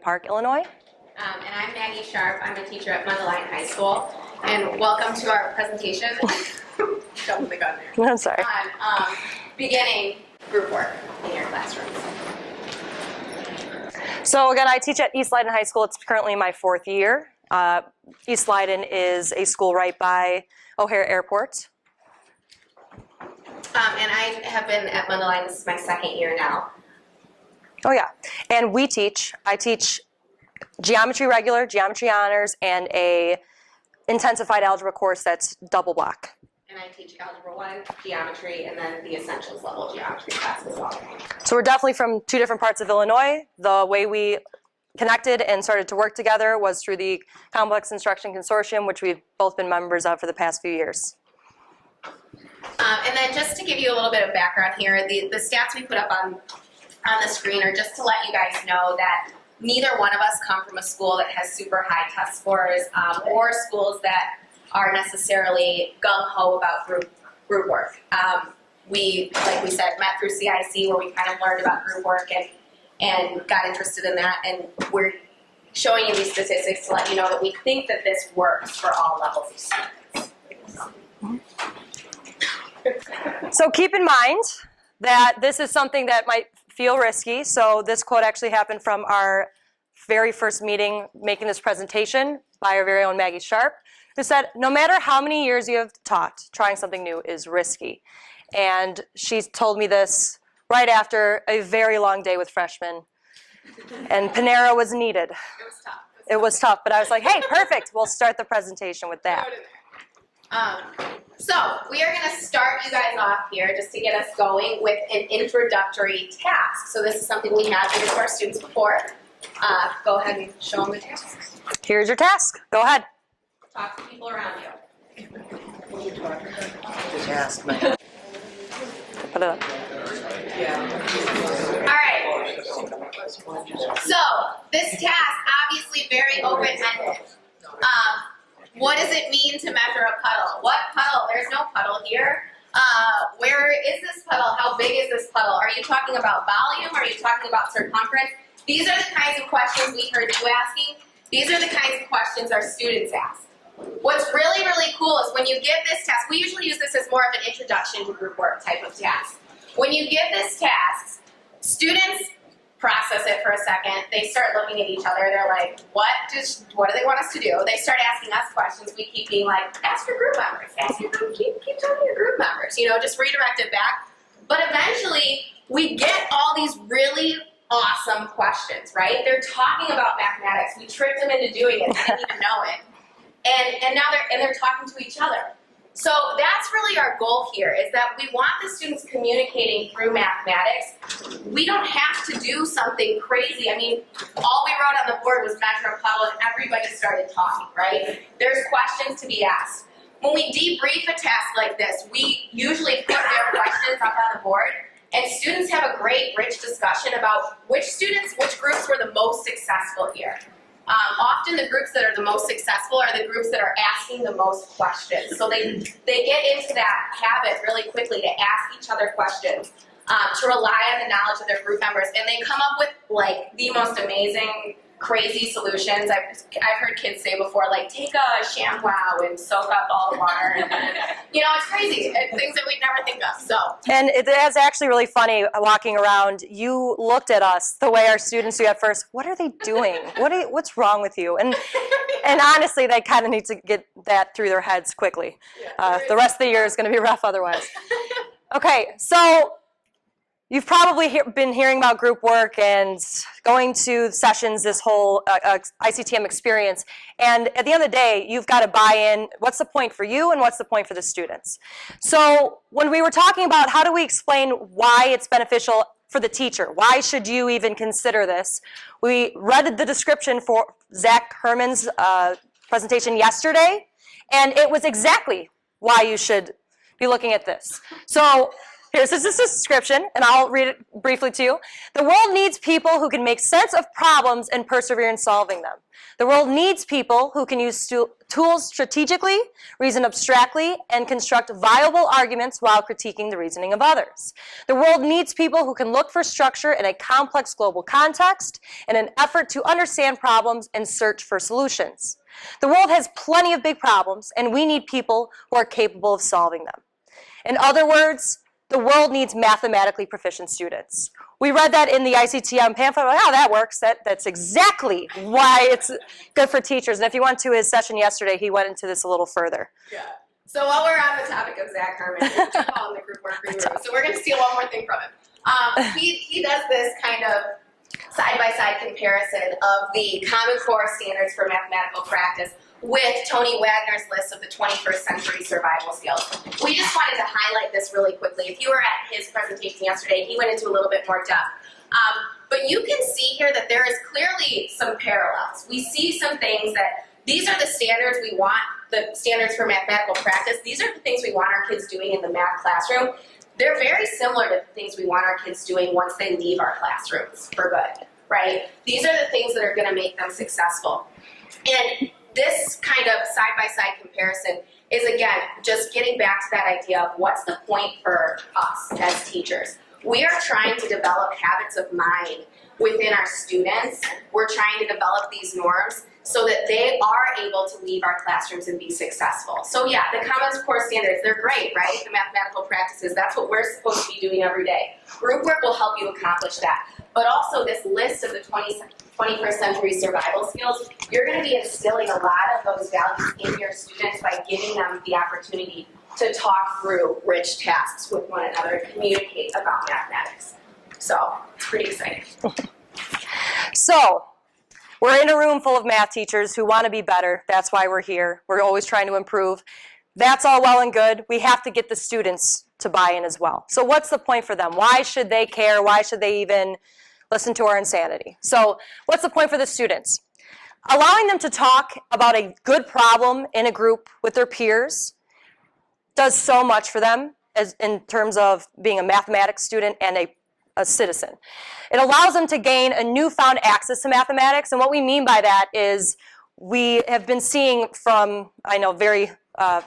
Park, Illinois. And I'm Maggie Sharp. I'm a teacher at Mundelein High School. And welcome to our presentation. Jumping the gun there. I'm sorry. On beginning group work in your classrooms. So again, I teach at East Leiden High School. It's currently my 4th year. East Leiden is a school right by O'Hare Airport. And I have been at Mundelein. This is my 2nd year now. Oh yeah, and I teach geometry regular, geometry honors, and a intensified algebra course that's double block. And I teach Algebra 1, geometry, and then the essentials level geometry class as well. So we're definitely from 2 different parts of Illinois. The way we connected and started to work together was through the Complex Instruction Consortium, which we've both been members of for the past few years. And then just to give you a little bit of background here, the stats we put up on the screen are just to let you guys know that neither one of us come from a school that has super high test scores or schools that are necessarily gung-ho about group work. We, like we said, met through CIC where we kind of learned about group work and got interested in that, and we're showing you these statistics to let you know that we think that this works for all levels of students. So keep in mind that this is something that might feel risky. So this quote actually happened from our very first meeting making this presentation by our very own Maggie Sharp, who said, no matter how many years you have taught, trying something new is risky. And she told me this right after a very long day with freshmen. And Panera was needed. It was tough. It was tough, but I was like, hey, perfect. We'll start the presentation with that. So we are going to start you guys off here just to get us going with an introductory task. So this is something we have given to our students before. Go ahead and show them the task. Here's your task. Go ahead. Talk to people around you. Task, man. Put it up. All right. So this task, obviously very open-ended. What does it mean to measure a puddle? What puddle? There's no puddle here. Where is this puddle? How big is this puddle? Are you talking about volume? Are you talking about circumference? These are the kinds of questions we heard you asking. These are the kinds of questions our students ask. What's really, really cool is when you give this task, we usually use this as more of an introduction to group work type of task. When you give this task, students process it for a second. They start looking at each other. They're like, what do they want us to do? They start asking us questions. We keep being like, ask your group members. Ask your group, keep telling your group members. You know, just redirect it back. But eventually, we get all these really awesome questions, right? They're talking about mathematics. We tricked them into doing it. They didn't even know it. And now they're talking to each other. So that's really our goal here, is that we want the students communicating through mathematics. We don't have to do something crazy. I mean, all we wrote on the board was measure a puddle, and everybody started talking, right? There's questions to be asked. When we debrief a task like this, we usually put their questions up on the board, and students have a great, rich discussion about which groups were the most successful here. Often the groups that are the most successful are the groups that are asking the most questions. So they get into that habit really quickly to ask each other questions, to rely on the knowledge of their group members, and they come up with like the most amazing, crazy solutions. I've heard kids say before, like, take a ShamWow and soak up all the water. You know, it's crazy. It's things that we'd never think of. So. And it is actually really funny walking around. You looked at us the way our students do at first. What are they doing? What's wrong with you? And honestly, they kind of need to get that through their heads quickly. The rest of the year is going to be rough otherwise. Okay, so you've probably been hearing about group work and going to sessions, this whole ICTM experience. And at the end of the day, you've got to buy in. What's the point for you and what's the point for the students? So when we were talking about how do we explain why it's beneficial for the teacher, why should you even consider this, we read the description for Zach Herman's presentation yesterday, and it was exactly why you should be looking at this. So Here's this description, and I'll read it briefly to you. The world needs people who can make sense of problems and persevere in solving them. The world needs people who can use tools strategically, reason abstractly, and construct viable arguments while critiquing the reasoning of others. The world needs people who can look for structure in a complex global context in an effort to understand problems and search for solutions. The world has plenty of big problems, and we need people who are capable of solving them. In other words, the world needs mathematically proficient students. We read that in the ICTM pamphlet. Oh, that works. That's exactly why it's good for teachers. And if you went to his session yesterday, he went into this a little further. Yeah. So while we're on the topic of Zach Harmon, we'll jump on the group work room. So we're going to steal one more thing from him. He does this kind of side-by-side comparison of the Common Core standards for mathematical practice with Tony Wagner's list of the 21st century survival skills. We just wanted to highlight this really quickly. If you were at his presentation yesterday, he went into a little bit more depth. But you can see here that there is clearly some parallels. We see some things that these are the standards we want, the standards for mathematical practice. These are the things we want our kids doing in the math classroom. They're very similar to the things we want our kids doing once they leave our classrooms for good, right? These are the things that are going to make them successful. And this kind of side-by-side comparison is, again, just getting back to that idea of what's the point for us as teachers. We are trying to develop habits of mind within our students. We're trying to develop these norms so that they are able to leave our classrooms and be successful. So yeah, the Common Core standards, they're great, right? The mathematical practices, that's what we're supposed to be doing every day. Group work will help you accomplish that. But also this list of the 21st century survival skills, you're going to be instilling a lot of those values in your students by giving them the opportunity to talk through rich tasks with one another and communicate about mathematics. So it's pretty exciting. So, we're in a room full of math teachers who want to be better. That's why we're here. We're always trying to improve. That's all well and good. We have to get the students to buy in as well. So what's the point for them? Why should they care? Why should they even listen to our insanity? So what's the point for the students? Allowing them to talk about a good problem in a group with their peers does so much for them as in terms of being a mathematics student and a citizen. It allows them to gain a newfound access to mathematics, and what we mean by that is we have been seeing from, I know, very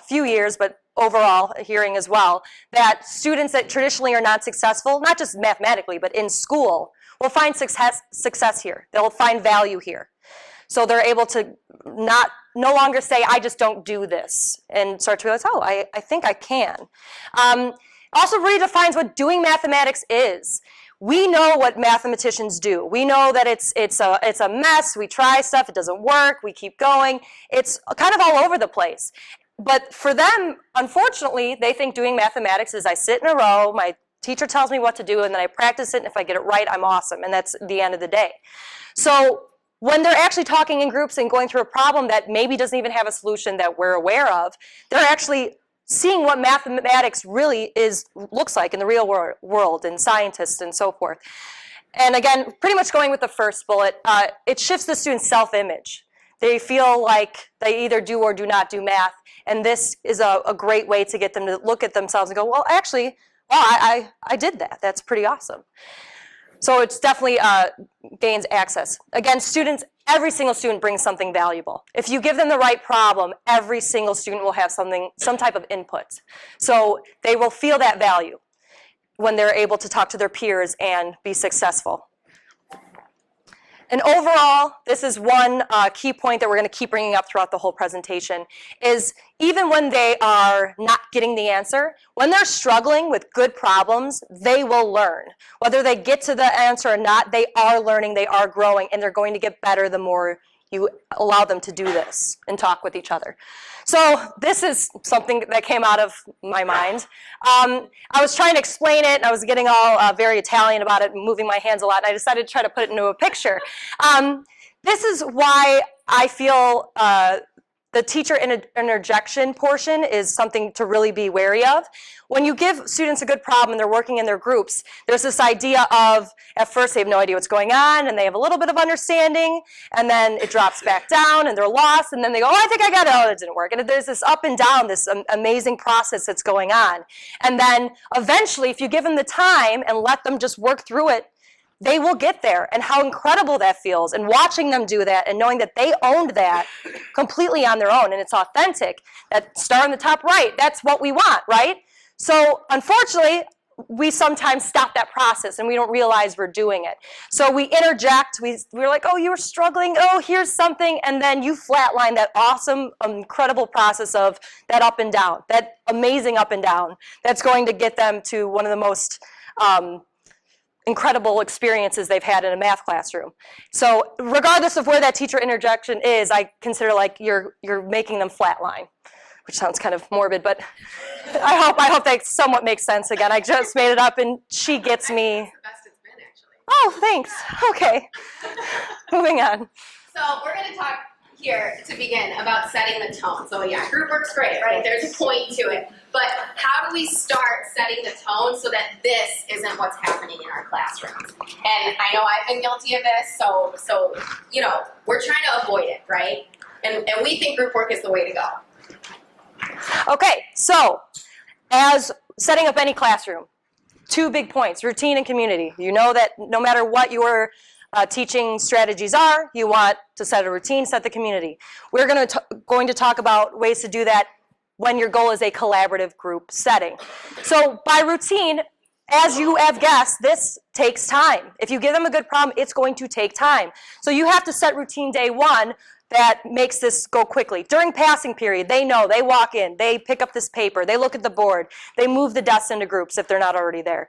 few years, but overall hearing as well, that students that traditionally are not successful, not just mathematically, but in school, will find success here. They'll find value here. So they're able to no longer say, I just don't do this, and start to realize, oh, I think I can. Also redefines what doing mathematics is. We know what mathematicians do. We know that it's a mess. We try stuff, it doesn't work, we keep going. It's kind of all over the place. But for them, unfortunately, they think doing mathematics is I sit in a row, my teacher tells me what to do, and then I practice it, and if I get it right, I'm awesome, and that's the end of the day. So when they're actually talking in groups and going through a problem that maybe doesn't even have a solution that we're aware of, they're actually seeing what mathematics really looks like in the real world, and scientists and so forth. And again, pretty much going with the first bullet, it shifts the student's self-image. They feel like they either do or do not do math, and this is a great way to get them to look at themselves and go, well, actually, I did that. That's pretty awesome. So it's definitely gains access. Again, every single student brings something valuable. If you give them the right problem, every single student will have some type of input. So they will feel that value when they're able to talk to their peers and be successful. And overall, this is one key point that we're going to keep bringing up throughout the whole presentation, is even when they are not getting the answer, when they're struggling with good problems, they will learn. Whether they get to the answer or not, they are learning, they are growing, and they're going to get better the more you allow them to do this and talk with each other. So this is something that came out of my mind. I was trying to explain it, and I was getting all very Italian about it and moving my hands a lot, and I decided to try to put it into a picture. This is why I feel the teacher interjection portion is something to really be wary of. When you give students a good problem and they're working in their groups, there's this idea of, at first they have no idea what's going on, and they have a little bit of understanding, and then it drops back down, and they're lost, and then they go, oh, I think I got it, oh, it didn't work. And there's this up and down, this amazing process that's going on. And then eventually, if you give them the time and let them just work through it, they will get there, and how incredible that feels, and watching them do that and knowing that they owned that completely on their own and it's authentic. That star in the top right, that's what we want, right? So unfortunately, we sometimes stop that process and we don't realize we're doing it. So we interject, we're like, oh, you were struggling, oh, here's something, and then you flatline that awesome, incredible process of that up and down, that amazing up and down, that's going to get them to one of the most incredible experiences they've had in a math classroom. So regardless of where that teacher interjection is, I consider like you're making them flatline, which sounds kind of morbid, but I hope that somewhat makes sense. Again, I just made it up and she gets me. It's the best it's been, actually. Oh, thanks. Okay. Moving on. So we're going to talk here to begin about setting the tone. So yeah, group work's great, right? There's a point to it. But how do we start setting the tone so that this isn't what's happening in our classrooms? And I know I've been guilty of this, so you know, we're trying to avoid it, right? And we think group work is the way to go. Okay, so as setting up any classroom, 2 big points, routine and community. You know that no matter what your teaching strategies are, you want to set a routine, set the community. We're going to talk about ways to do that when your goal is a collaborative group setting. So by routine, as you have guessed, this takes time. If you give them a good problem, it's going to take time. So you have to set routine day 1 that makes this go quickly. During passing period, they know, they walk in, they pick up this paper, they look at the board, they move the desks into groups if they're not already there.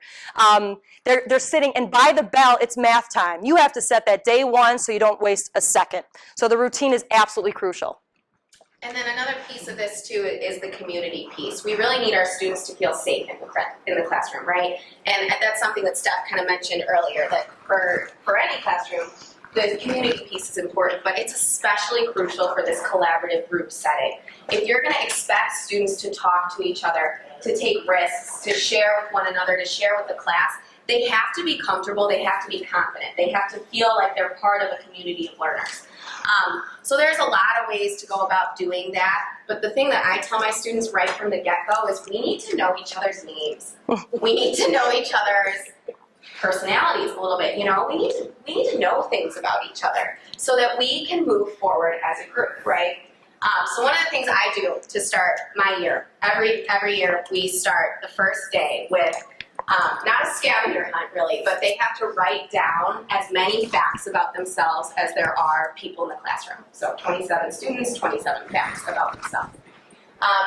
They're sitting, and by the bell, it's math time. You have to set that day 1 so you don't waste a second. So the routine is absolutely crucial. And then another piece of this too is the community piece. We really need our students to feel safe in the classroom, right? And that's something that Steph kind of mentioned earlier, that for any classroom, the community piece is important, but it's especially crucial for this collaborative group setting. If you're going to expect students to talk to each other, to take risks, to share with one another, to share with the class, they have to be comfortable, they have to be confident, they have to feel like they're part of a community of learners. So there's a lot of ways to go about doing that, but the thing that I tell my students right from the get-go is we need to know each other's names. We need to know each other's personalities a little bit, you know, we need to know things about each other so that we can move forward as a group, right? So one of the things I do to start my year, every year we start the first day with not a scavenger hunt really, but they have to write down as many facts about themselves as there are people in the classroom. So 27 students, 27 facts about themselves.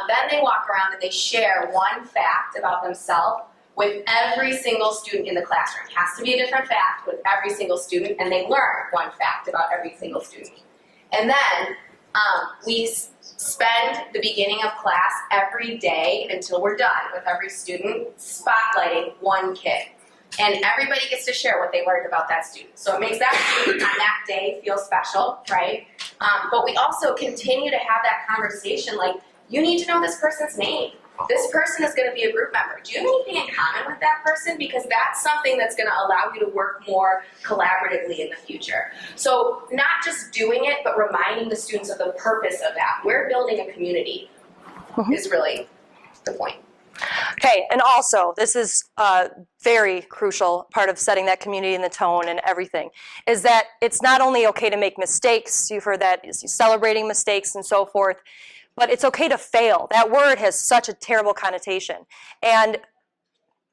Then they walk around and they share one fact about themselves with every single student in the classroom. It has to be a different fact with every single student, and they learn one fact about every single student. And then we spend the beginning of class every day until we're done with every student spotlighting one kid. And everybody gets to share what they learned about that student. So it makes that student on that day feel special, right? But we also continue to have that conversation like, you need to know this person's name. This person is going to be a group member. Do you have anything in common with that person? Because that's something that's going to allow you to work more collaboratively in the future. So not just doing it, but reminding the students of the purpose of that. We're building a community is really the point. Okay, and also, this is a very crucial part of setting that community and the tone and everything, is that it's not only okay to make mistakes, you've heard that, celebrating mistakes and so forth, but it's okay to fail. That word has such a terrible connotation. And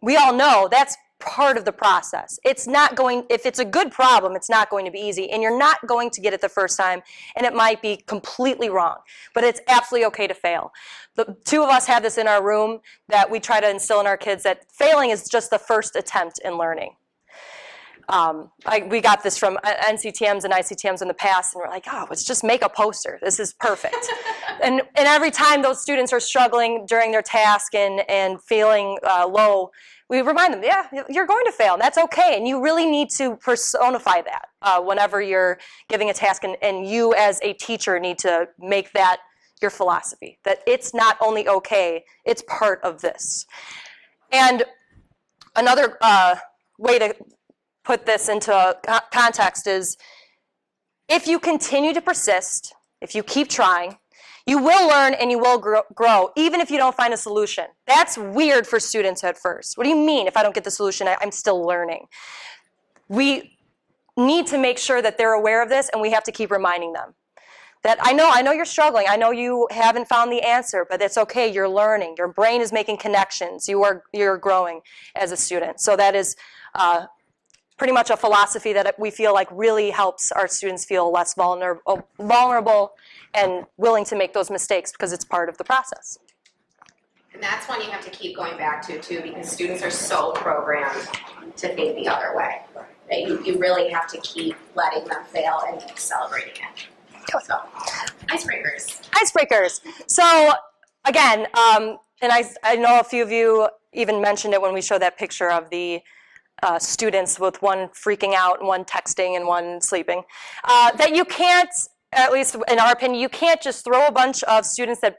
we all know that's part of the process. It's not going, if it's a good problem, it's not going to be easy, and you're not going to get it the first time, and it might be completely wrong. But it's absolutely okay to fail. The 2 of us have this in our room that we try to instill in our kids, that failing is just the first attempt in learning. We got this from NCTMs and ICTMs in the past, and we're like, oh, let's just make a poster. This is perfect. and every time those students are struggling during their task and feeling low, we remind them, yeah, you're going to fail, and that's okay. And you really need to personify that whenever you're giving a task, and you as a teacher need to make that your philosophy, that it's not only okay, it's part of this. And another way to put this into context is, if you continue to persist, if you keep trying, you will learn and you will grow, even if you don't find a solution. That's weird for students at first. What do you mean, if I don't get the solution, I'm still learning? We need to make sure that they're aware of this, and we have to keep reminding them that I know you're struggling, I know you haven't found the answer, but it's okay, you're learning. Your brain is making connections. You're growing as a student. So that is pretty much a philosophy that we feel like really helps our students feel less vulnerable and willing to make those mistakes, because it's part of the process. And that's one you have to keep going back to too, because students are so programmed to think the other way. That you really have to keep letting them fail and keep celebrating it. So, icebreakers. Icebreakers. So again, and I know a few of you even mentioned it when we showed that picture of the students with one freaking out and one texting and one sleeping, that you can't, at least in our opinion, you can't just throw a bunch of students that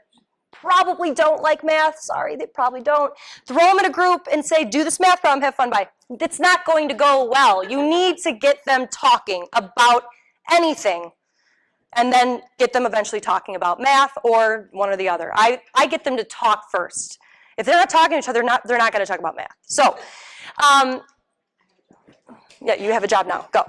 probably don't like math, sorry, they probably don't, throw them in a group and say, do this math problem, have fun, bye. It's not going to go well. You need to get them talking about anything, and then get them eventually talking about math or one or the other. I get them to talk first. If they're not talking to each other, they're not going to talk about math. So, yeah, you have a job now, go.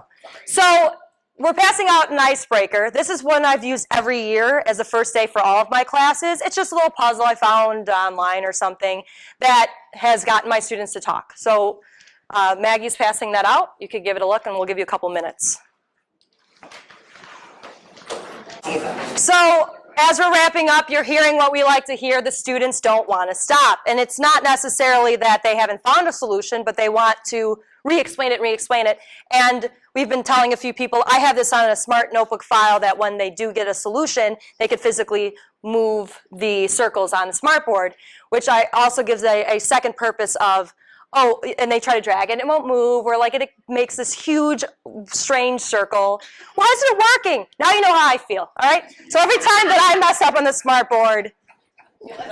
So, we're passing out an icebreaker. This is one I've used every year as the first day for all of my classes. It's just a little puzzle I found online or something that has gotten my students to talk. So Maggie's passing that out. You could give it a look and we'll give you a couple minutes. So as we're wrapping up, you're hearing what we like to hear. The students don't want to stop. And it's not necessarily that they haven't found a solution, but they want to re-explain it. And we've been telling a few people, I have this on a smart notebook file that when they do get a solution, they could physically move the circles on the smartboard, which also gives a second purpose of, oh, and they try to drag it, it won't move, or like it makes this huge, strange circle. Why isn't it working? Now you know how I feel, all right? So every time that I mess up on the smartboard,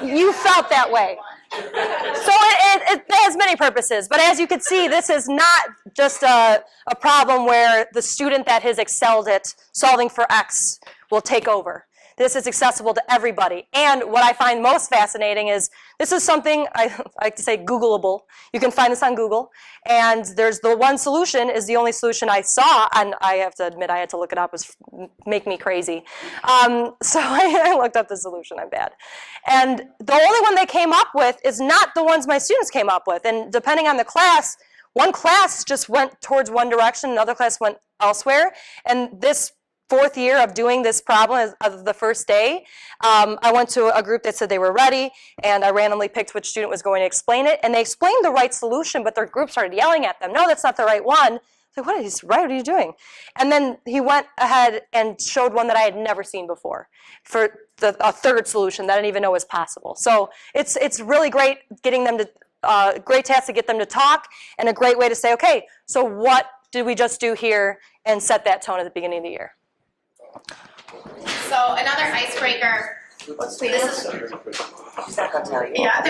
you felt that way. So it has many purposes, but as you can see, this is not just a problem where the student that has excelled at solving for X will take over. This is accessible to everybody. And what I find most fascinating is this is something, I like to say, Googleable. You can find this on Google. And there's the one solution is the only solution I saw, and I have to admit I had to look it up, it was make me crazy. So I looked up the solution, I'm bad. And the only one they came up with is not the ones my students came up with. And depending on the class, one class just went towards one direction, another class went elsewhere. And this fourth year of doing this problem of the first day, I went to a group that said they were ready, and I randomly picked which student was going to explain it, and they explained the right solution, but their group started yelling at them, no, that's not the right one. So what is right? What are you doing? And then he went ahead and showed one that I had never seen before for a third solution that I didn't even know was possible. So it's really great getting them to, great task to get them to talk, and a great way to say, okay, so what did we just do here, and set that tone at the beginning of the year. So another icebreaker. This is, She's not going to tell you. yeah,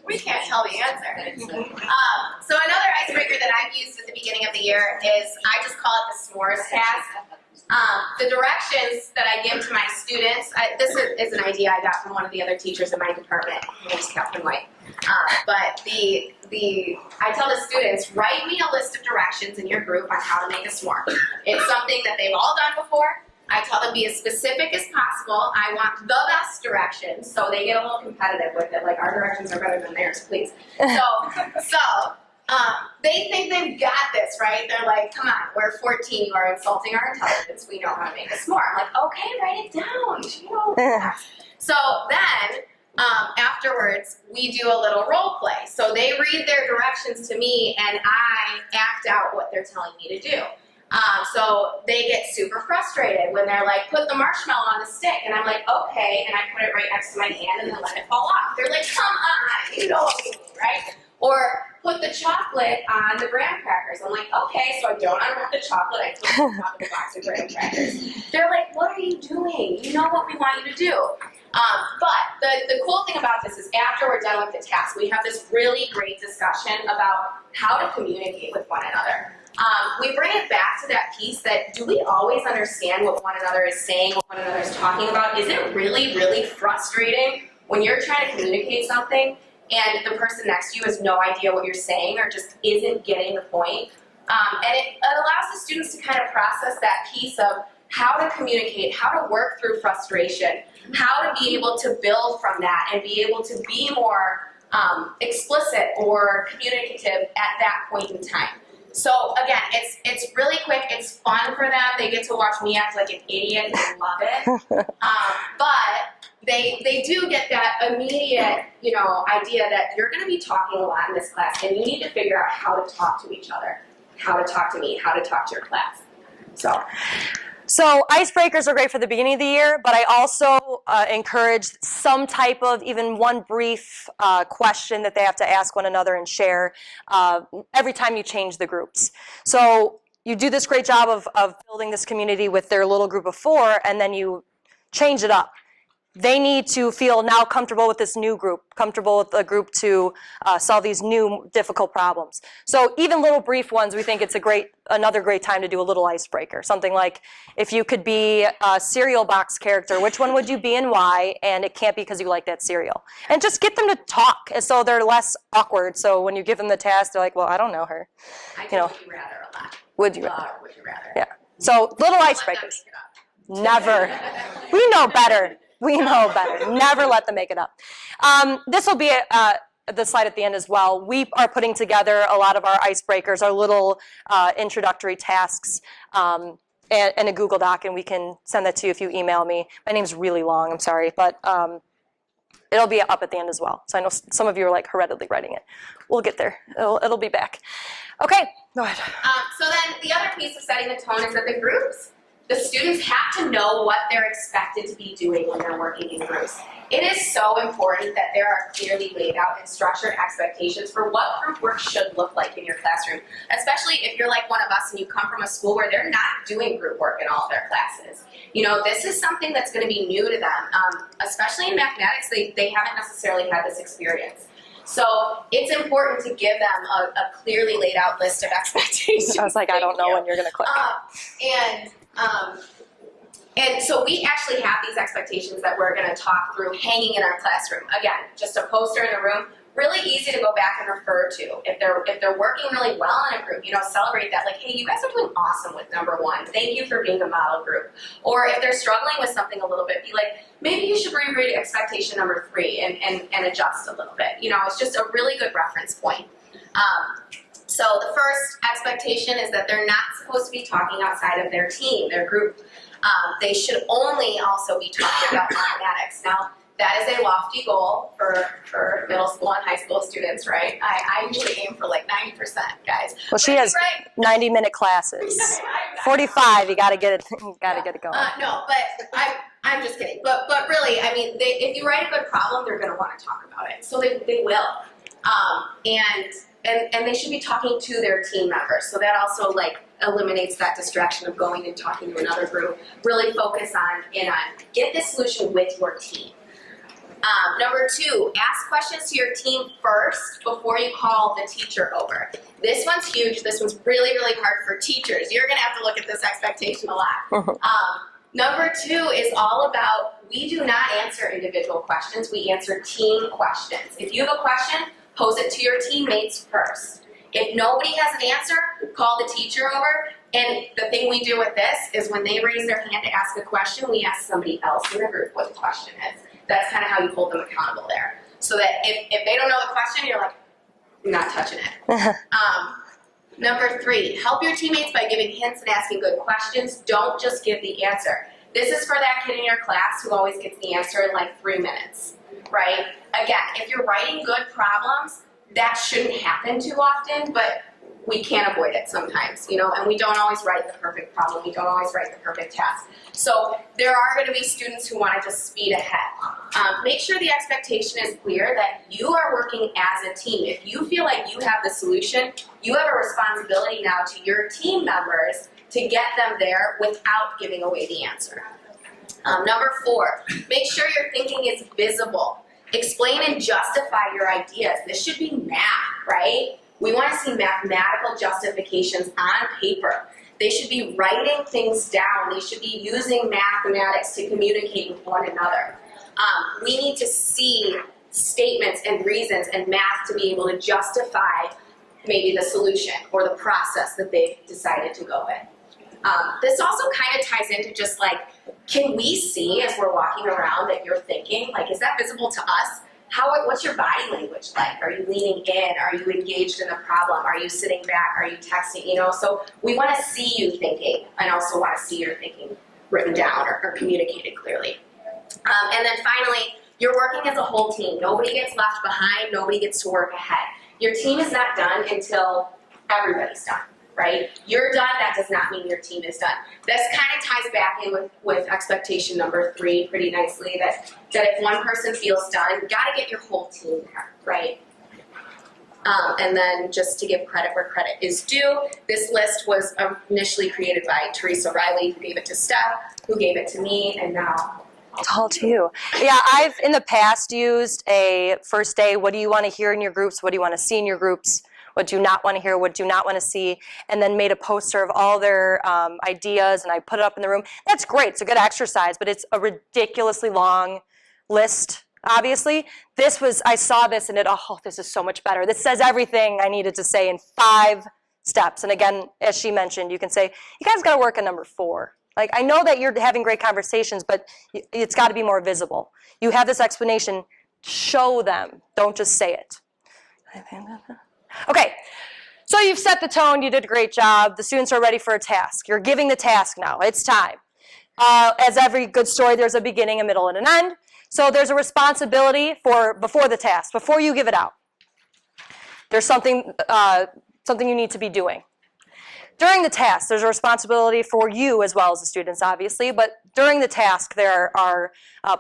we can't tell the answer. So another icebreaker that I've used at the beginning of the year is, I just call it the s'mores task. The directions that I give to my students, this is an idea I got from one of the other teachers in my department. Her name's Captain White. But I tell the students, write me a list of directions in your group on how to make a s'more. It's something that they've all done before. I tell them, be as specific as possible. I want the best directions, so they get a little competitive with it, like our directions are better than theirs, please. So they think they've got this, right? They're like, come on, we're 14, you are insulting our intelligence, we know how to make a s'more. I'm like, okay, write it down, you know. So then, afterwards, we do a little role play. So they read their directions to me, and I act out what they're telling me to do. So they get super frustrated when they're like, put the marshmallow on the stick, and I'm like, okay, and I put it right next to my hand and then let it fall off. They're like, come on, you know what we mean, right? Or put the chocolate on the graham crackers. I'm like, okay, so I don't unwrap the chocolate, I put it on top of the box of graham crackers. They're like, what are you doing? You know what we want you to do. But the cool thing about this is after we're done with the task, we have this really great discussion about how to communicate with one another. We bring it back to that piece that do we always understand what one another is saying, what one another is talking about? Is it really, really frustrating when you're trying to communicate something and the person next to you has no idea what you're saying or just isn't getting the point? And it allows the students to kind of process that piece of how to communicate, how to work through frustration, how to be able to build from that and be able to be more explicit or communicative at that point in time. So again, it's really quick, it's fun for them, they get to watch me act like an idiot and they love it. But they do get that immediate, idea that you're gonna be talking a lot in this class and you need to figure out how to talk to each other, how to talk to me, how to talk to your class. So icebreakers are great for the beginning of the year, but I also encourage some type of even one brief question that they have to ask one another and share every time you change the groups. So you do this great job of building this community with their little group of 4, and then you change it up. They need to feel now comfortable with this new group, comfortable with a group to solve these new difficult problems. So even little brief ones, we think it's another great time to do a little icebreaker. Something like, if you could be a cereal box character, which one would you be and why? And it can't be because you like that cereal. And just get them to talk, so they're less awkward. So when you give them the task, they're like, well, I don't know her. I do would you rather a lot. Would you rather? Would you rather? Yeah. So little icebreakers. Never. We know better. We know better. Never let them make it up. This will be the slide at the end as well. We are putting together a lot of our icebreakers, our little introductory tasks, in a Google Doc, and we can send that to you if you email me. My name's really long, I'm sorry, but it'll be up at the end as well. So I know some of you are like hurriedly writing it. We'll get there. It'll be back. Okay, go ahead. So then the other piece of setting the tone is that the students have to know what they're expected to be doing when they're working in groups. It is so important that there are clearly laid out and structured expectations for what group work should look like in your classroom, especially if you're like one of us and you come from a school where they're not doing group work in all of their classes. This is something that's going to be new to them, especially in mathematics. They haven't necessarily had this experience. So it's important to give them a clearly laid out list of expectations. I was like, I don't know when you're going to click. And so we actually have these expectations that we're going to talk through hanging in our classroom. Again, just a poster in a room, really easy to go back and refer to. If they're working really well in a group, celebrate that. Like, hey, you guys are doing awesome with number 1. Thank you for being a model group. Or if they're struggling with something a little bit, be like, maybe you should reread expectation number 3 and adjust a little bit. It's just a really good reference point. So the first expectation is that they're not supposed to be talking outside of their team, their group. They should only also be talking about mathematics. Now, that is a lofty goal for middle school and high school students, right? I usually aim for like 90%, guys. Well, she has 90-minute classes. 45, you got to get it going. No, but I'm just kidding. But really, I mean, if you write a good problem, they're going to want to talk about it. So they will. And they should be talking to their team members. So that also eliminates that distraction of going and talking to another group. Really focus on get this solution with your team. Number 2, ask questions to your team first before you call the teacher over. This one's huge. This one's really, really hard for teachers. You're gonna have to look at this expectation a lot. Number 2 is all about, we do not answer individual questions, we answer team questions. If you have a question, pose it to your teammates first. If nobody has an answer, call the teacher over. And the thing we do with this is when they raise their hand to ask a question, we ask somebody else in the group what the question is. That's kind of how you hold them accountable there. So that if they don't know the question, you're like, not touching it. Number 3, help your teammates by giving hints and asking good questions. Don't just give the answer. This is for that kid in your class who always gets the answer in like 3 minutes, right? Again, if you're writing good problems, that shouldn't happen too often, but we can't avoid it sometimes, you know, and we don't always write the perfect problem. We don't always write the perfect task. So there are going to be students who want to just speed ahead. Make sure the expectation is clear that you are working as a team. If you feel like you have the solution, you have a responsibility now to your team members to get them there without giving away the answer. Number 4, make sure your thinking is visible. Explain and justify your ideas. This should be math, right? We want to see mathematical justifications on paper. They should be writing things down. They should be using mathematics to communicate with one another. We need to see statements and reasons and math to be able to justify maybe the solution or the process that they've decided to go with. This also kind of ties into just like, can we see as we're walking around that you're thinking? Like, is that visible to us? What's your body language like? Are you leaning in? Are you engaged in the problem? Are you sitting back? Are you texting? You know, so we want to see you thinking and also want to see your thinking written down or communicated clearly. And then finally, you're working as a whole team. Nobody gets left behind. Nobody gets to work ahead. Your team is not done until everybody's done, right? You're done, that does not mean your team is done. This kind of ties back in with expectation number 3 pretty nicely, that if one person feels done, you gotta get your whole team there, right? And then just to give credit where credit is due, this list was initially created by Teresa Riley, who gave it to Steph, who gave it to me, and now It's all to you. Yeah, I've in the past used a first day, what do you want to hear in your groups? What do you want to see in your groups? What do you not want to hear? What do you not want to see? And then made a poster of all their ideas, and I put it up in the room. That's great. It's a good exercise, but it's a ridiculously long list, obviously. I saw this, and this is so much better. This says everything I needed to say in 5 steps. And again, as she mentioned, you can say, you guys got to work on number 4. Like, I know that you're having great conversations, but it's got to be more visible. You have this explanation, show them. Don't just say it. Okay, so you've set the tone, you did a great job. The students are ready for a task. You're giving the task now, it's time. As every good story, there's a beginning, a middle, and an end. So there's a responsibility before the task, before you give it out. There's something you need to be doing. During the task, there's a responsibility for you as well as the students, obviously, but during the task, there are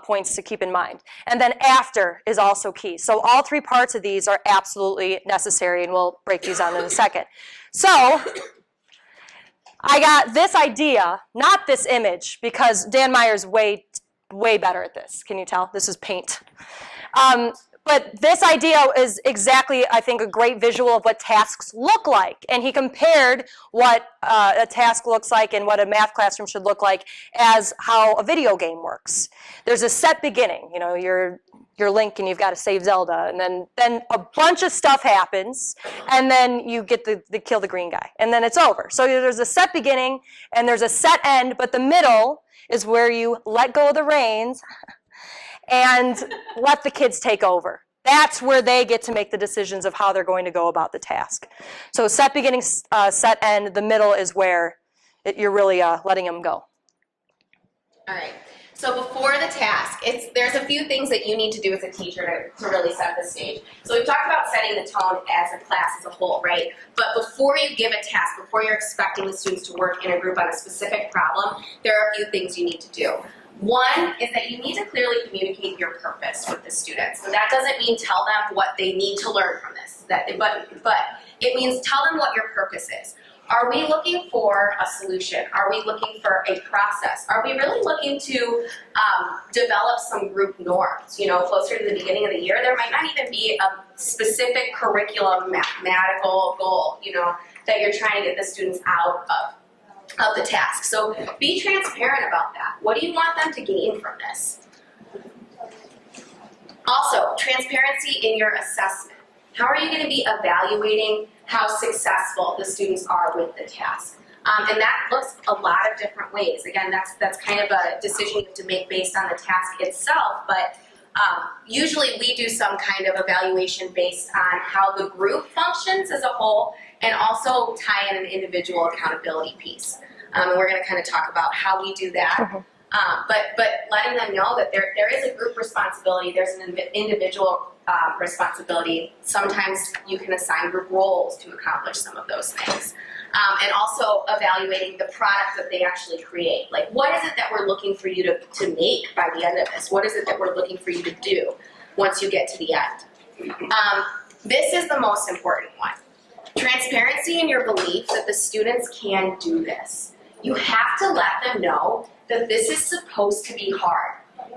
points to keep in mind. And then after is also key. So all 3 parts of these are absolutely necessary, and we'll break these down in a second. So I got this idea, not this image, because Dan Meyer's way better at this. Can you tell? This is paint. But this idea is exactly, I think, a great visual of what tasks look like. And he compared what a task looks like and what a math classroom should look like as how a video game works. There's a set beginning. You know, you're Link and you've got to save Zelda. And then a bunch of stuff happens. And then you get the kill the green guy. And then it's over. So there's a set beginning and there's a set end. But the middle is where you let go of the reins and let the kids take over. That's where they get to make the decisions of how they're going to go about the task. So set beginning, set end, the middle is where you're really letting them go. All right. So before the task, there's a few things that you need to do as a teacher to really set the stage. So we've talked about setting the tone as a class as a whole, right? But before you give a task, before you're expecting the students to work in a group on a specific problem, there are a few things you need to do. One is that you need to clearly communicate your purpose with the students. So that doesn't mean tell them what they need to learn from this, but it means tell them what your purpose is. Are we looking for a solution? Are we looking for a process? Are we really looking to develop some group norms? You know, closer to the beginning of the year, there might not even be a specific curriculum mathematical goal, you know, that you're trying to get the students out of the task. So be transparent about that. What do you want them to gain from this? Also, transparency in your assessment. How are you going to be evaluating how successful the students are with the task? And that looks a lot of different ways. Again, that's kind of a decision you have to make based on the task itself, but usually we do some kind of evaluation based on how the group functions as a whole, and also tie in an individual accountability piece. And we're going to kind of talk about how we do that. But letting them know that there is a group responsibility, there's an individual responsibility. Sometimes you can assign group roles to accomplish some of those things. And also evaluating the product that they actually create. Like, what is it that we're looking for you to make by the end of this? What is it that we're looking for you to do once you get to the end? This is the most important one. Transparency in your belief that the students can do this. You have to let them know that this is supposed to be hard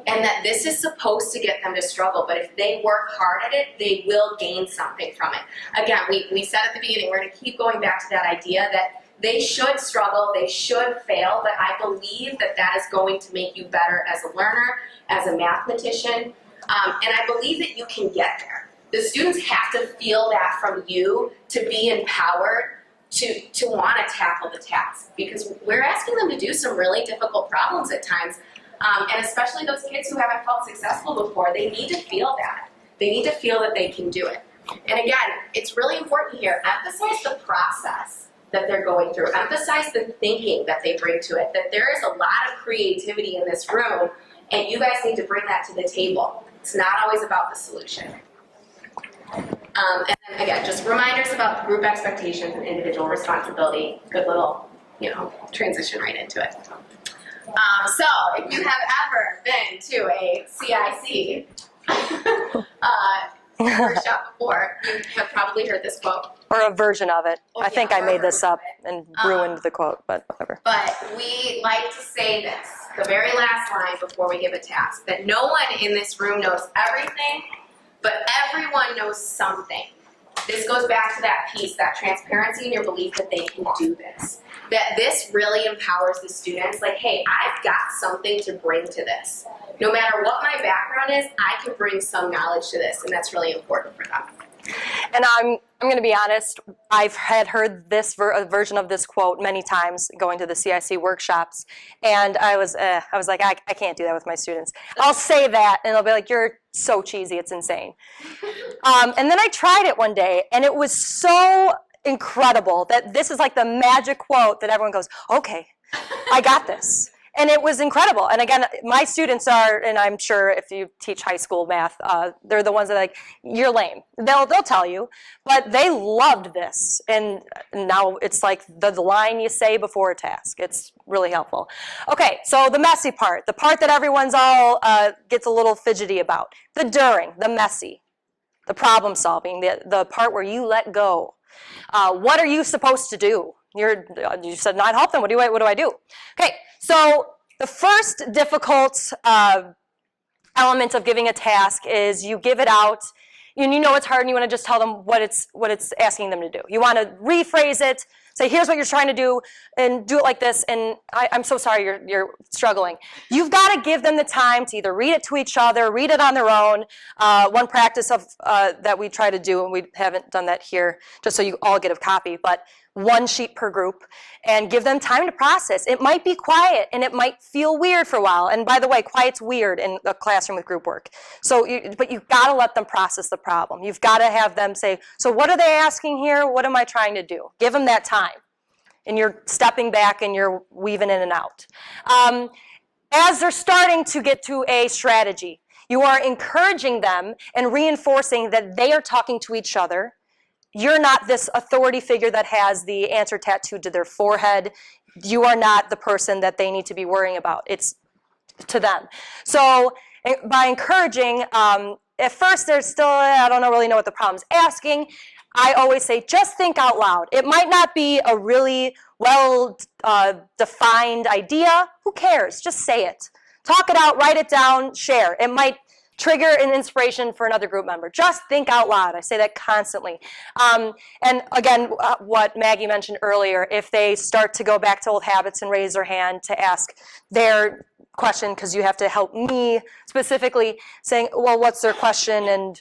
and that this is supposed to get them to struggle, but if they work hard at it, they will gain something from it. Again, we said at the beginning, we're going to keep going back to that idea that they should struggle, they should fail, but I believe that that is going to make you better as a learner, as a mathematician, and I believe that you can get there. The students have to feel that from you to be empowered to want to tackle the task, because we're asking them to do some really difficult problems at times, and especially those kids who haven't felt successful before, they need to feel that. They need to feel that they can do it. And again, it's really important here, emphasize the process that they're going through, emphasize the thinking that they bring to it, that there is a lot of creativity in this room, and you guys need to bring that to the table. It's not always about the solution. And then again, just reminders about group expectations and individual responsibility. Good little, transition right into it. So if you have ever been to a CIC workshop before, you have probably heard this quote. Or a version of it. Oh, I think yeah, I or a made this version up of it. and ruined the quote, but whatever. But we like to say this, the very last line before we give a task, that no one in this room knows everything, but everyone knows something. This goes back to that piece, that transparency in your belief that they can do this. That this really empowers the students, like, hey, I've got something to bring to this. No matter what my background is, I can bring some knowledge to this, and that's really important for them. And I'm going to be honest, I've had heard this version of this quote many times going to the CIC workshops, and I was like, I can't do that with my students. I'll say that, and they'll be like, you're so cheesy, it's insane. And then I tried it one day, and it was so incredible that this is like the magic quote that everyone goes, okay, I got this. And it was incredible. And again, my students are, and I'm sure if you teach high school math, they're the ones that are like, you're lame. They'll tell you, but they loved this. And now it's like the line you say before a task. It's really helpful. Okay, so the messy part, the part that everyone's all gets a little fidgety about. The during, the messy, the problem solving, the part where you let go. What are you supposed to do? You said not help them. What do I do? Okay, so the first difficult element of giving a task is you give it out, and you know it's hard, and you want to just tell them what it's asking them to do. You want to rephrase it, say here's what you're trying to do, and do it like this. And I'm so sorry you're struggling. You've got to give them the time to either read it to each other, read it on their own. One practice of that we try to do, and we haven't done that here, just so you all get a copy, but one sheet per group, and give them time to process. It might be quiet, and it might feel weird for a while. And by the way, quiet's weird in a classroom with group work. But you've got to let them process the problem. You've got to have them say, so what are they asking here? What am I trying to do? Give them that time. And you're stepping back, and you're weaving in and out. As they're starting to get to a strategy, you are encouraging them and reinforcing that they are talking to each other. You're not this authority figure that has the answer tattooed to their forehead. You are not the person that they need to be worrying about. It's to them. So by encouraging, at first there's still, I don't really know what the problem's asking. I always say, just think out loud. It might not be a really well-defined idea. Who cares? Just say it. Talk it out, write it down, share. It might trigger an inspiration for another group member. Just think out loud. I say that constantly. And again, what Maggie mentioned earlier, if they start to go back to old habits and raise their hand to ask their question, because you have to help me specifically, saying, well, what's their question? And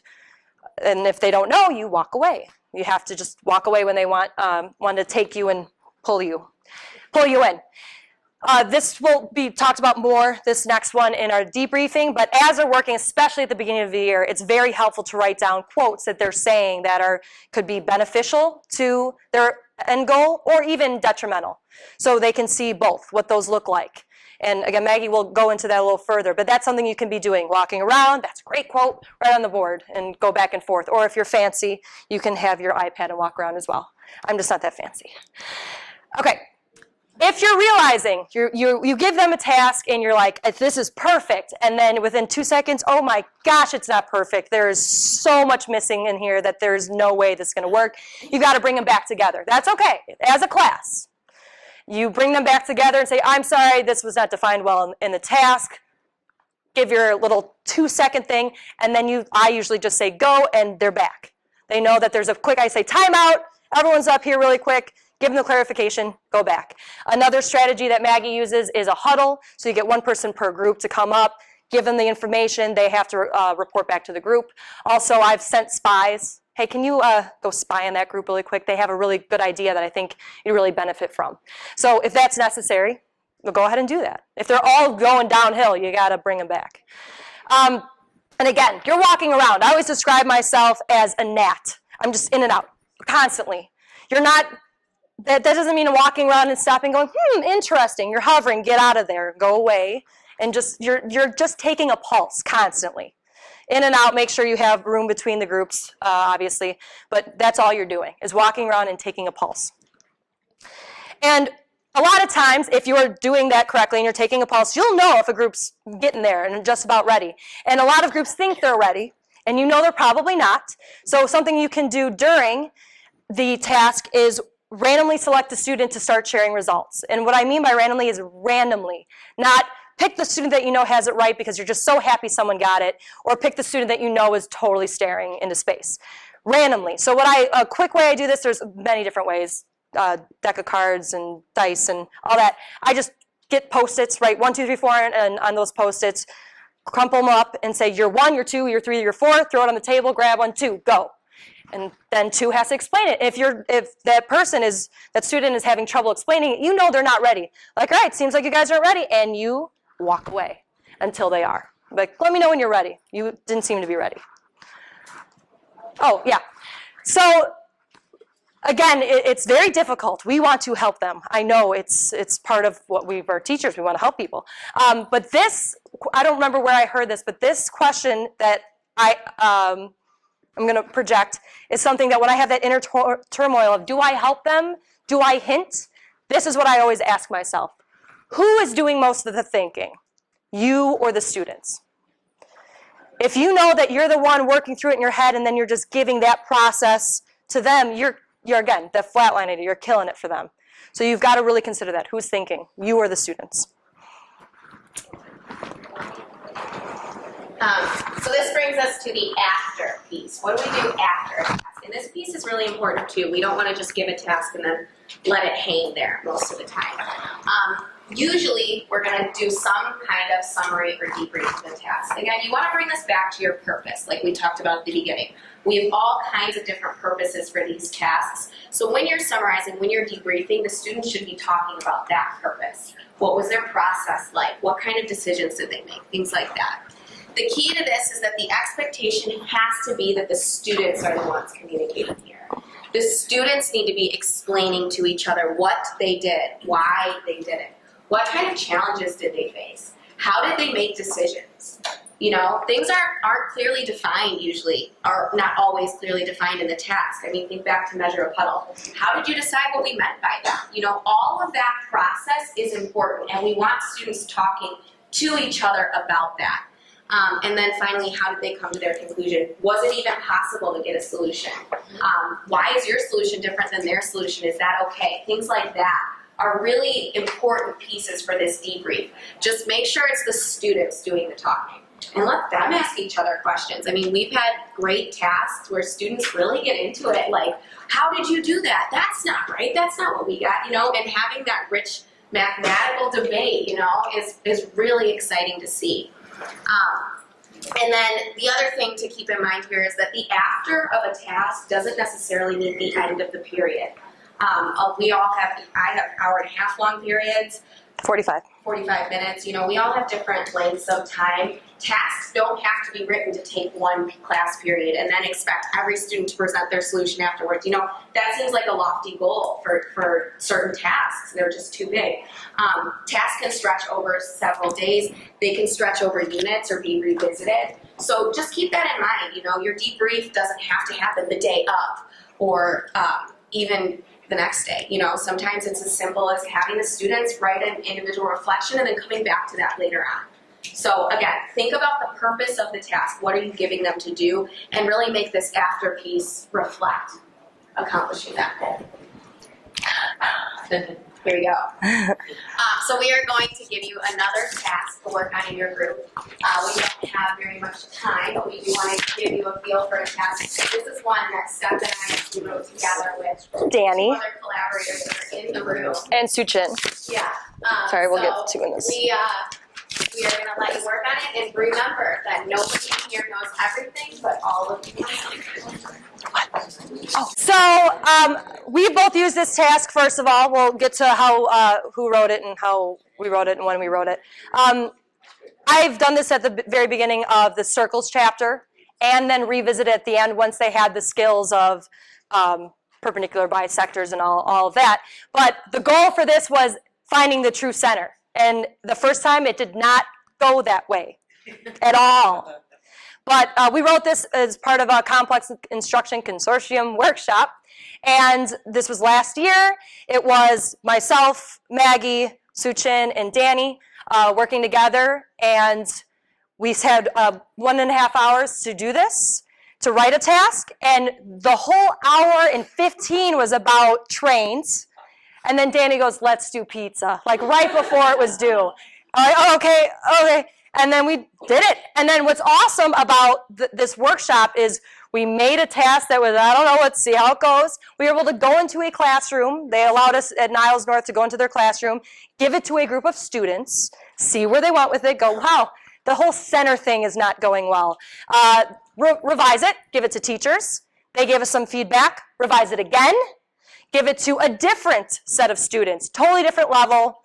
if they don't know, you walk away. You have to just walk away when they want to take you and pull you in. This will be talked about more, this next one, in our debriefing, but as they're working, especially at the beginning of the year, it's very helpful to write down quotes that they're saying that could be beneficial to their end goal or even detrimental, so they can see both, what those look like. And again, Maggie will go into that a little further, but that's something you can be doing. Walking around, that's a great quote, right on the board, and go back and forth. Or if you're fancy, you can have your iPad and walk around as well. I'm just not that fancy. Okay. If you're realizing, you give them a task and you're like, this is perfect, and then within 2 seconds, oh my gosh, it's not perfect. There is so much missing in here that there's no way this is going to work. You've got to bring them back together. That's okay. As a class, you bring them back together and say, I'm sorry, this was not defined well in the task. Give your little 2-second thing, and then I usually just say go, and they're back. They know that there's a quick, I say timeout, everyone's up here really quick. Give them the clarification, go back. Another strategy that Maggie uses is a huddle. So you get one person per group to come up, give them the information, they have to report back to the group. Also, I've sent spies. Hey, can you go spy on that group really quick? They have a really good idea that I think you really benefit from. So if that's necessary, we'll go ahead and do that. If they're all going downhill, you gotta bring them back. And again, you're walking around. I always describe myself as a gnat. I'm just in and out, constantly. You're not, that doesn't mean walking around and stopping going, interesting. You're hovering, get out of there, go away. And you're just taking a pulse constantly. In and out, make sure you have room between the groups, obviously. But that's all you're doing, is walking around and taking a pulse. And a lot of times, if you're doing that correctly and you're taking a pulse, you'll know if a group's getting there and just about ready. And a lot of groups think they're ready, and you know they're probably not. So something you can do during the task is randomly select the student to start sharing results. And what I mean by randomly is randomly, not pick the student that you know has it right because you're just so happy someone got it, or pick the student that you know is totally staring into space. Randomly. So a quick way I do this, there's many different ways, deck of cards and dice and all that. I just get Post-its, write 1, 2, 3, 4 and on those Post-its, crumple them up and say you're 1, you're 2, you're 3, you're 4, throw it on the table, grab 1, 2, go. And then 2 has to explain it. If that student is having trouble explaining it, you know they're not ready. Like, all right, seems like you guys aren't ready, and you walk away until they are. Like, let me know when you're ready. You didn't seem to be ready. Oh, yeah. So, again, it's very difficult. We want to help them. I know it's part of what we're teachers. We want to help people. But this, I don't remember where I heard this, but this question that I'm going to project is something that when I have that inner turmoil of, do I help them? Do I hint? This is what I always ask myself. Who is doing most of the thinking? You or the students? If you know that you're the one working through it in your head and then you're just giving that process to them, you're again, the flatline idea, you're killing it for them. So you've got to really consider that. Who's thinking? You or the students? So this brings us to the after piece. What do we do after a task? And this piece is really important too. We don't want to just give a task and then let it hang there most of the time. Usually we're going to do some kind of summary or debrief of the task. Again, you want to bring this back to your purpose, like we talked about at the beginning. We have all kinds of different purposes for these tasks. So when you're summarizing, when you're debriefing, the students should be talking about that purpose. What was their process like? What kind of decisions did they make? Things like that. The key to this is that the expectation has to be that the students are the ones communicating here. The students need to be explaining to each other what they did, why they did it. What kind of challenges did they face? How did they make decisions? You know, things aren't clearly defined usually, or not always clearly defined in the task. I mean, think back to measure a puddle. How did you decide what we meant by that? You know, all of that process is important, and we want students talking to each other about that. And then finally, how did they come to their conclusion? Was it even possible to get a solution? Why is your solution different than their solution? Is that okay? Things like that are really important pieces for this debrief. Just make sure it's the students doing the talking. And let them ask each other questions. I mean, we've had great tasks where students really get into it, like, how did you do that? That's not right. That's not what we got, you know, and having that rich mathematical debate, you know, is really exciting to see. And then the other thing to keep in mind here is that the after of a task doesn't necessarily mean the end of the period. I have hour-and-a-half long periods. 45. 45 minutes. You know, we all have different lengths of time. Tasks don't have to be written to take one class period and then expect every student to present their solution afterwards. You know, that seems like a lofty goal for certain tasks. They're just too big. Tasks can stretch over several days. They can stretch over units or be revisited. So just keep that in mind. You know, your debrief doesn't have to happen the day of or even the next day. You know, sometimes it's as simple as having the students write an individual reflection and then coming back to that later on. So again, think about the purpose of the task. What are you giving them to do? And really make this after piece reflect accomplishing that goal. Here we go. So we are going to give you another task to work on in your group. We don't have very much time, but we do want to give you a feel for a task. This is one that Steph and I wrote together with Danny. two other collaborators that are in the room. And Suchin. Yeah. Sorry, we'll so get to in this. We are going to let you work on it, and remember that nobody in here knows everything, but all of you know. So we both use this task. First of all, we'll get to how who wrote it and how we wrote it and when we wrote it. I've done this at the very beginning of the circles chapter, and then revisit it at the end once they had the skills of perpendicular bisectors and all of that. But the goal for this was finding the true center. And the first time it did not go that way at all. But we wrote this as part of a Complex Instruction Consortium workshop. And this was last year. It was myself, Maggie, Suchin, and Danny working together. And we had 1.5 hours to do this, to write a task. And the whole hour and 15 was about trains. And then Danny goes, let's do pizza, like right before it was due. I'm like, oh, okay. And then we did it. And then what's awesome about this workshop is we made a task that was, I don't know, let's see how it goes. We were able to go into a classroom. They allowed us at Niles North to go into their classroom, give it to a group of students, see where they went with it, go, wow, the whole center thing is not going well. Revise it, give it to teachers. They gave us some feedback, revise it again. Give it to a different set of students, totally different level,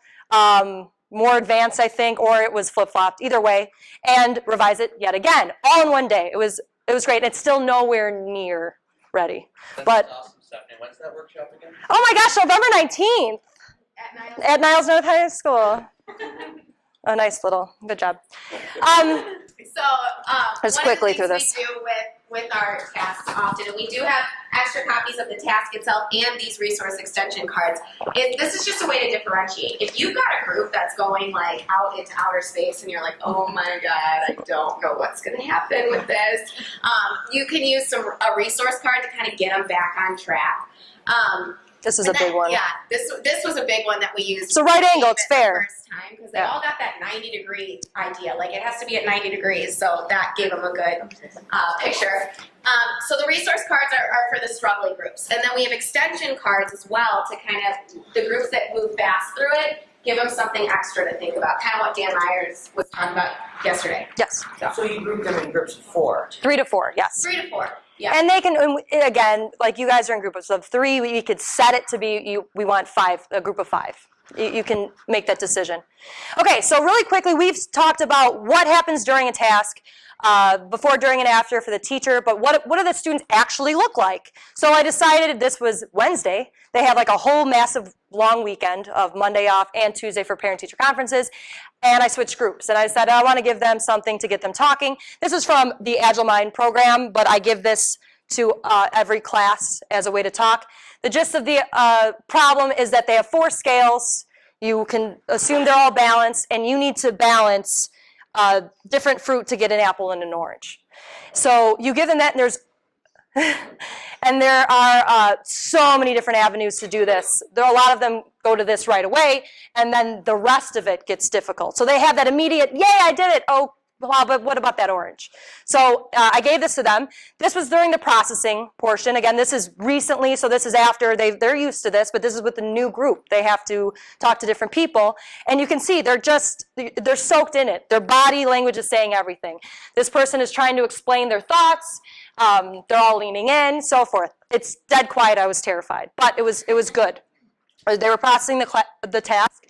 more advanced, I think, or it was flip-flopped, either way, and revise it yet again, all in one day. It was great. It's still nowhere near ready. But awesome, Stephanie. When's that workshop again? oh my gosh, November 19th at Niles North High School. A nice little, good job. Just quickly through this. We do with our tasks often, and we do have extra copies of the task itself and these resource extension cards. This is just a way to differentiate. If you've got a group that's going like out into outer space and you're like, oh my God, I don't know what's going to happen with this, you can use a resource card to kind of get them back on track. This is a big one. Yeah, this was a big one that we used. It's a right angle, it's fair. First time, because they all got that 90-degree idea. Like it has to be at 90 degrees, so that gave them a good picture. So the resource cards are for the struggling groups. And then we have extension cards as well to kind of, the groups that move fast through it, give them something extra to think about. Kind of what Dan Myers was talking about yesterday. Yes. So you group them in groups of 4. 3 to 4, yes. 3 to 4. Yeah. And they can, again, like you guys are in groups of 3, we could set it to be, we want 5, a group of 5. You can make that decision. Okay, so really quickly, we've talked about what happens during a task, before, during, and after for the teacher, but what do the students actually look like? So I decided this was Wednesday. They had like a whole massive long weekend of Monday off and Tuesday for parent-teacher conferences, and I switched groups. And I said, I want to give them something to get them talking. This is from the Agile Mind program, but I give this to every class as a way to talk. The gist of the problem is that they have 4 scales. You can assume they're all balanced, and you need to balance different fruit to get an apple and an orange. So you give them that, and there are so many different avenues to do this. A lot of them go to this right away, and then the rest of it gets difficult. So they have that immediate, yay, I did it. Oh, well, but what about that orange? So I gave this to them. This was during the processing portion. Again, this is recently, so this is after they're used to this, but this is with the new group. They have to talk to different people. And you can see they're soaked in it. Their body language is saying everything. This person is trying to explain their thoughts. They're all leaning in, so forth. It's dead quiet. I was terrified, but it was good. They were processing the task.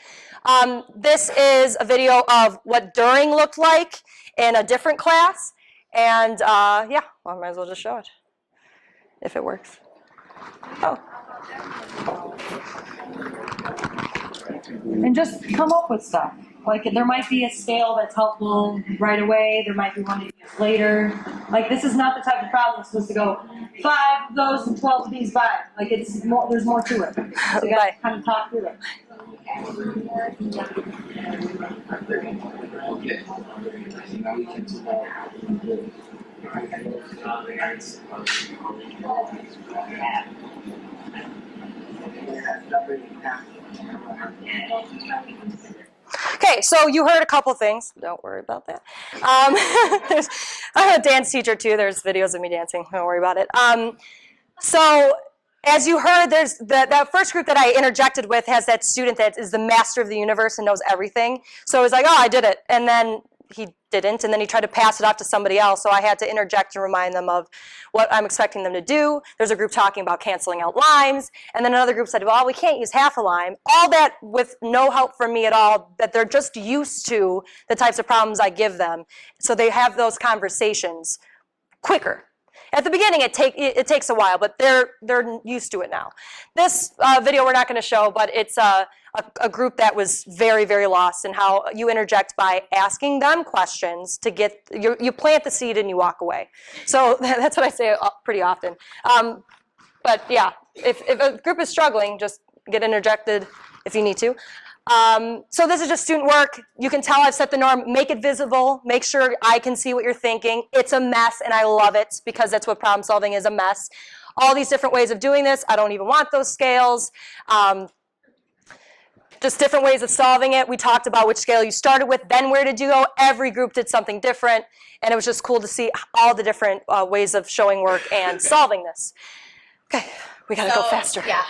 This is a video of what during looked like in a different class. And yeah, well, I might as well just show it, if it works. Oh. And just come up with stuff. Like there might be a scale that's helpful right away. There might be one to use later. Like this is not the type of problem that's supposed to go 5 of those and 12 of these by. Like it's more. There's more to it. So you got to kind of talk through it. Okay, so you heard a couple things. Don't worry about that. I'm a dance teacher too. There's videos of me dancing. Don't worry about it. So as you heard, there's that first group that I interjected with has that student that is the master of the universe and knows everything. So it was like, oh, I did it. And then he didn't, and then he tried to pass it off to somebody else, so I had to interject and remind them of what I'm expecting them to do. There's a group talking about canceling out limes, and then another group said, well, we can't use half a lime. All that with no help from me at all, that they're just used to the types of problems I give them, so they have those conversations quicker. At the beginning, it takes a while, but they're used to it now. This video we're not going to show, but it's a group that was very, very lost in how you interject by asking them questions to get, you plant the seed and you walk away. So that's what I say pretty often. But yeah, if a group is struggling, just get interjected if you need to. So this is just student work. You can tell I've set the norm. Make it visible. Make sure I can see what you're thinking. It's a mess, and I love it because that's what problem solving is, a mess. All these different ways of doing this. I don't even want those scales. Just different ways of solving it. We talked about which scale you started with, then where did you go. Every group did something different, and it was just cool to see all the different ways of showing work and solving this. Okay. We gotta go faster. Yeah.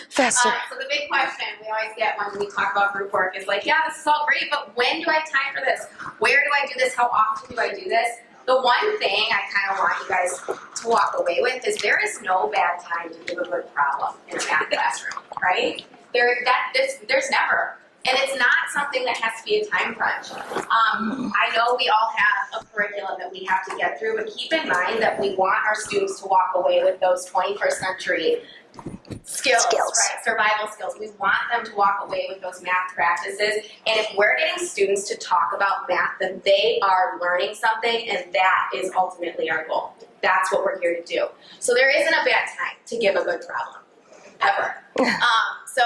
Faster. So the big question we always get when we talk about group work is like, yeah, this is all great, but when do I have time for this? Where do I do this? How often do I do this? The one thing I kind of want you guys to walk away with is there is no bad time to give a good problem in a math classroom, right? There's never. And it's not something that has to be a time crunch. I know we all have a curriculum that we have to get through, but keep in mind that we want our students to walk away with those 21st century skills, right? Survival skills. We want them to walk away with those math practices. And if we're getting students to talk about math, then they are learning something, and that is ultimately our goal. That's what we're here to do. So there isn't a bad time to give a good problem, ever. So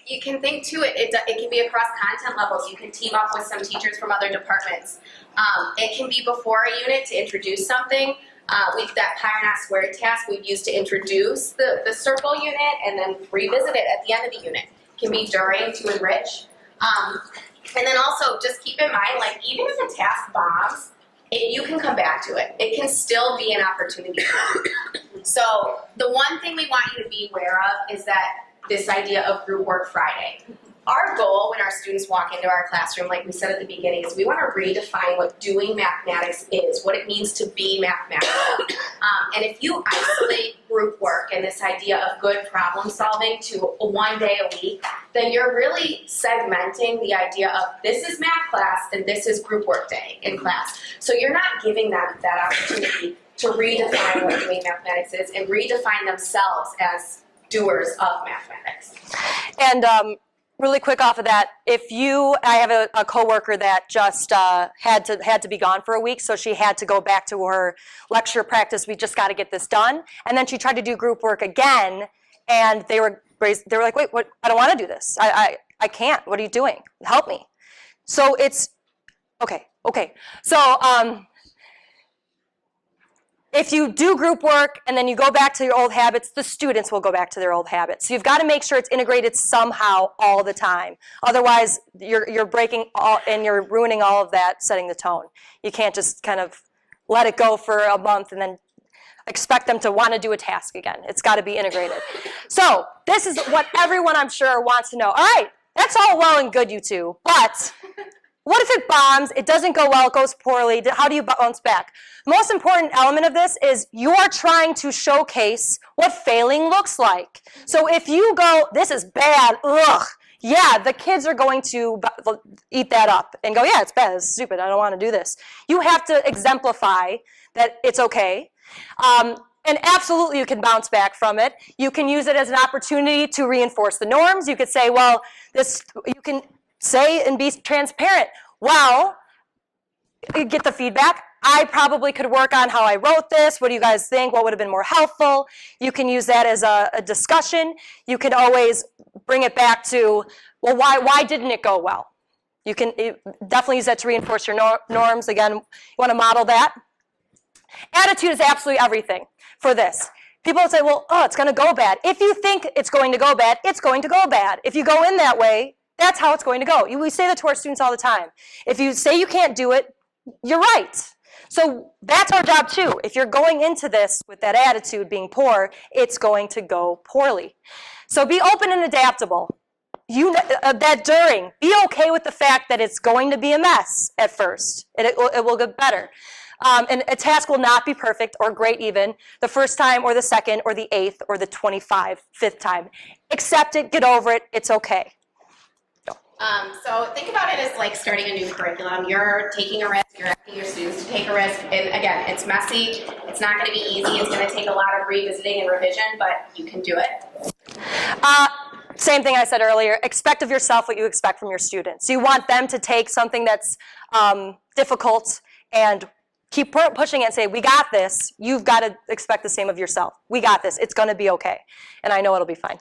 you can think too, it can be across content levels. You can team up with some teachers from other departments. It can be before a unit to introduce something. That Pi or Not Squared task we've used to introduce the circle unit and then revisit it at the end of the unit. It can be during to enrich. And then also just keep in mind, like even if a task bombs, you can come back to it. It can still be an opportunity. So the one thing we want you to be aware of is that this idea of group work Friday. Our goal when our students walk into our classroom, like we said at the beginning, is we want to redefine what doing mathematics is, what it means to be mathematical. And if you isolate group work and this idea of good problem solving to one day a week, then you're really segmenting the idea of this is math class and this is group work day in class. So you're not giving them that opportunity to redefine what doing mathematics is and redefine themselves as doers of mathematics. And really quick off of that, I have a coworker that just had to be gone for a week, so she had to go back to her lecture practice. We just got to get this done, and then she tried to do group work again, and they were like, wait, what? I don't want to do this. I can't. What are you doing? Help me. So it's okay. So if you do group work and then you go back to your old habits, the students will go back to their old habits. So you've got to make sure it's integrated somehow all the time. Otherwise, you're breaking all, and you're ruining all of that, setting the tone. You can't just kind of let it go for a month and then expect them to want to do a task again. It's got to be integrated. So this is what everyone, I'm sure, wants to know. All right, that's all well and good, you two, but what if it bombs, it doesn't go well, it goes poorly, how do you bounce back? The most important element of this is you are trying to showcase what failing looks like. So if you go, this is bad, ugh, yeah, the kids are going to eat that up and go, yeah, it's bad, it's stupid, I don't want to do this. You have to exemplify that it's okay. And absolutely you can bounce back from it. You can use it as an opportunity to reinforce the norms. You could say, well, you can say and be transparent. Well, you get the feedback. I probably could work on how I wrote this. What do you guys think? What would have been more helpful? You can use that as a discussion. You can always bring it back to, well, why didn't it go well? You can definitely use that to reinforce your norms. Again, you want to model that. Attitude is absolutely everything for this. People will say, well, oh, it's going to go bad. If you think it's going to go bad, it's going to go bad. If you go in that way, that's how it's going to go. We say that to our students all the time. If you say you can't do it, you're right. So that's our job too. If you're going into this with that attitude being poor, it's going to go poorly. So be open and adaptable. Be okay with the fact that it's going to be a mess at first. It will get better. And a task will not be perfect or great even the first time or the second or the 8th or the 25th time. Accept it, get over it, it's okay. So think about it as like starting a new curriculum. You're taking a risk, you're asking your students to take a risk, and again, it's messy, it's not going to be easy, it's going to take a lot of revisiting and revision, but you can do it. Same thing I said earlier, expect of yourself what you expect from your students. You want them to take something that's difficult and keep pushing it and say, we got this. You've got to expect the same of yourself. We got this. It's going to be okay. And I know it'll be fine.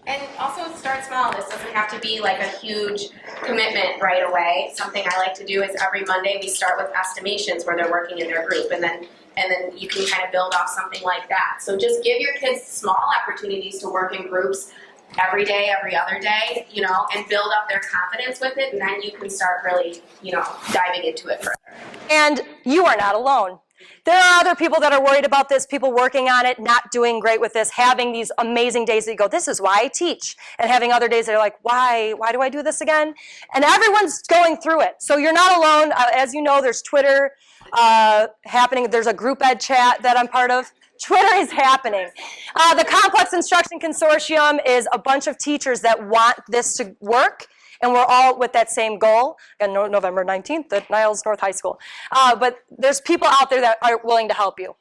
And also start small. This doesn't have to be like a huge commitment right away. Something I like to do is every Monday we start with estimations where they're working in their group, and then you can kind of build off something like that. So just give your kids small opportunities to work in groups every day, every other day, and build up their confidence with it, and then you can start really, diving into it further. And you are not alone. There are other people that are worried about this, people working on it, not doing great with this, having these amazing days that you go, this is why I teach, and having other days that are like, why do I do this again? And everyone's going through it. So you're not alone. As you know, there's Twitter happening. There's a group ed chat that I'm part of. Twitter is happening. The Complex Instruction Consortium is a bunch of teachers that want this to work, and we're all with that same goal. And November 19th at Niles North High School. But there's people out there that are willing to help you.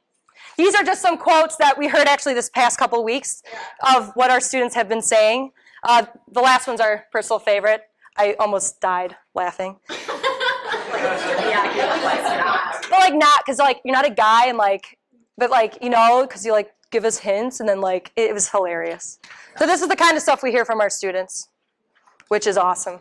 These are just some quotes that we heard actually this past couple of weeks of what our students have been saying. The last one's our personal favorite. I almost died laughing. But like not, because like you're not a guy and like, but like, because you like give us hints and then like, it was hilarious. So this is the kind of stuff we hear from our students, which is awesome.